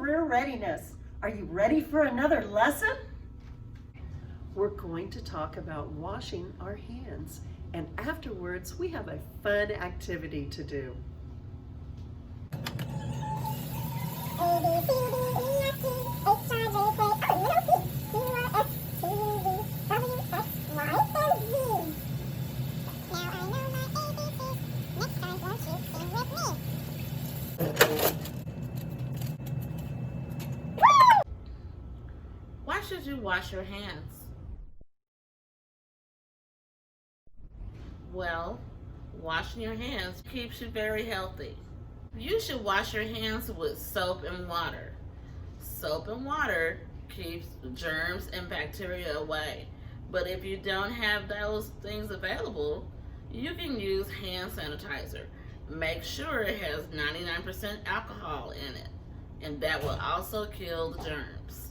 Career Readiness. Are you ready for another lesson? We're going to talk about washing our hands, and afterwards we have a fun activity to do. Why should you wash your hands? Well, washing your hands keeps you very healthy. You should wash your hands with soap and water. Soap and water keeps germs and bacteria away. But if you don't have those things available, you can use hand sanitizer. Make sure it has 99% alcohol in it, and that will also kill the germs.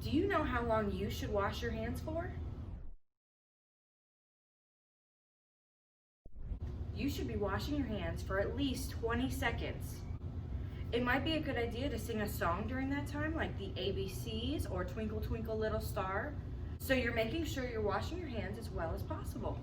Do you know how long you should wash your hands for? You should be washing your hands for at least 20 seconds. It might be a good idea to sing a song during that time, like the ABCs or Twinkle Twinkle Little Star, so you're making sure you're washing your hands as well as possible.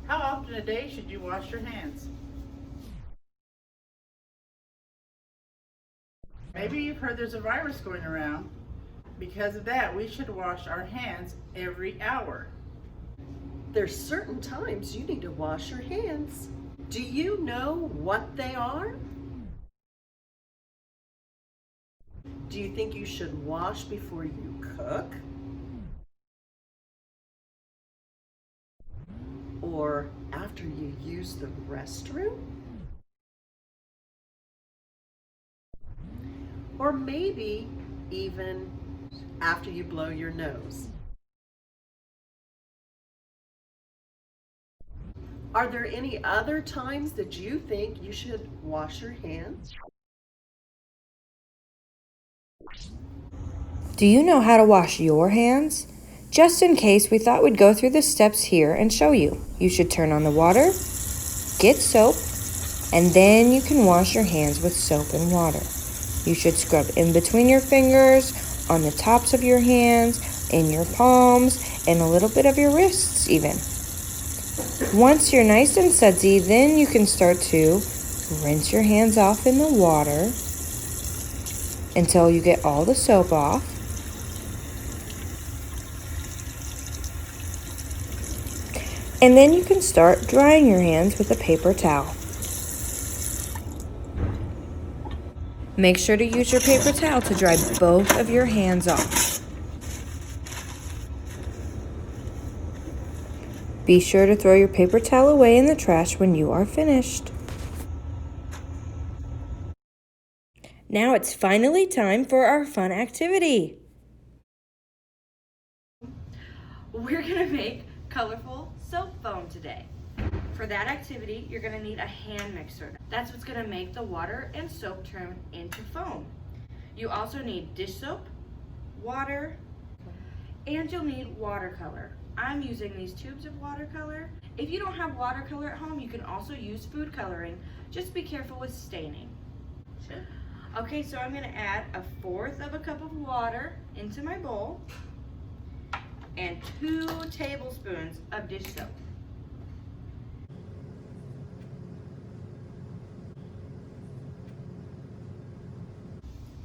How often a day should you wash your hands? Maybe you've heard there's a virus going around. Because of that, we should wash our hands every hour. There's certain times you need to wash your hands. Do you know what they are? Do you think you should wash before you cook? Or after you use the restroom? Or maybe even after you blow your nose? Are there any other times that you think you should wash your hands? Do you know how to wash your hands? Just in case, we thought we'd go through the steps here and show you. You should turn on the water, get soap, and then you can wash your hands with soap and water. You should scrub in between your fingers, on the tops of your hands, in your palms, and a little bit of your wrists even. Once you're nice and sudsy, then you can start to rinse your hands off in the water until you get all the soap off. And then you can start drying your hands with a paper towel. Make sure to use your paper towel to dry both of your hands off. Be sure to throw your paper towel away in the trash when you are finished. Now it's finally time for our fun activity. We're gonna make colorful soap foam today. For that activity, you're gonna need a hand mixer. That's what's gonna make the water and soap turn into foam. You also need dish soap, water, and you'll need watercolor. I'm using these tubes of watercolor. If you don't have watercolor at home, you can also use food coloring. Just be careful with staining. Sure. Okay, so I'm gonna add 1/4 of a cup of water into my bowl and 2 tablespoons of dish soap.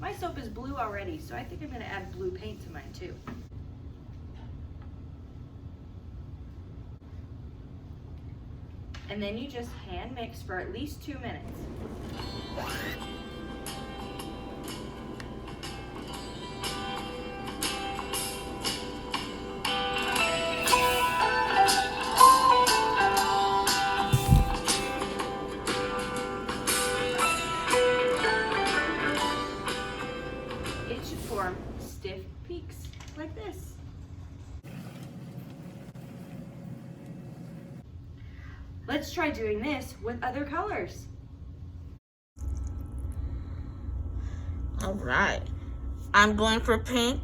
My soap is blue already, so I think I'm gonna add blue paint to mine too. And then you just hand mix for at least 2 minutes. It should form stiff peaks like this. Let's try doing this with other colors. All right. I'm going for pink,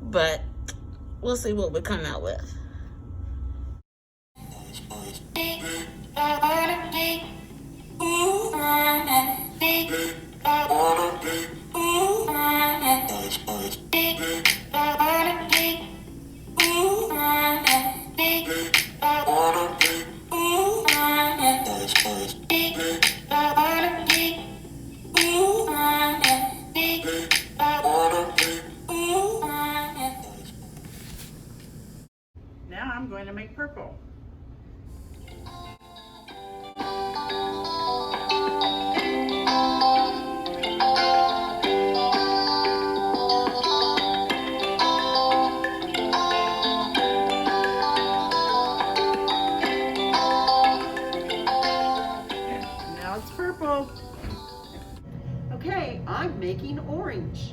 but we'll see what we come out with. Now I'm going to make purple. Now it's purple. Okay, I'm making orange.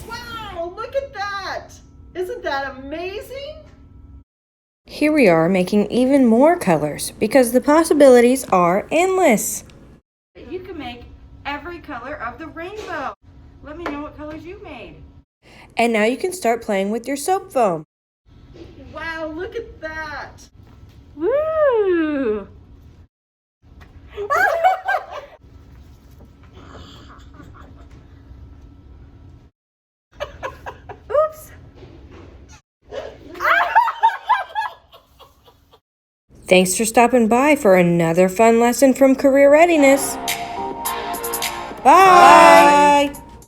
Wow, look at that! Isn't that amazing? Here we are making even more colors because the possibilities are endless. You can make every color of the rainbow. Let me know what colors you made. And now you can start playing with your soap foam. Wow, look at that! Woo! Oops! Thanks for stopping by for another fun lesson from Career Readiness. Bye.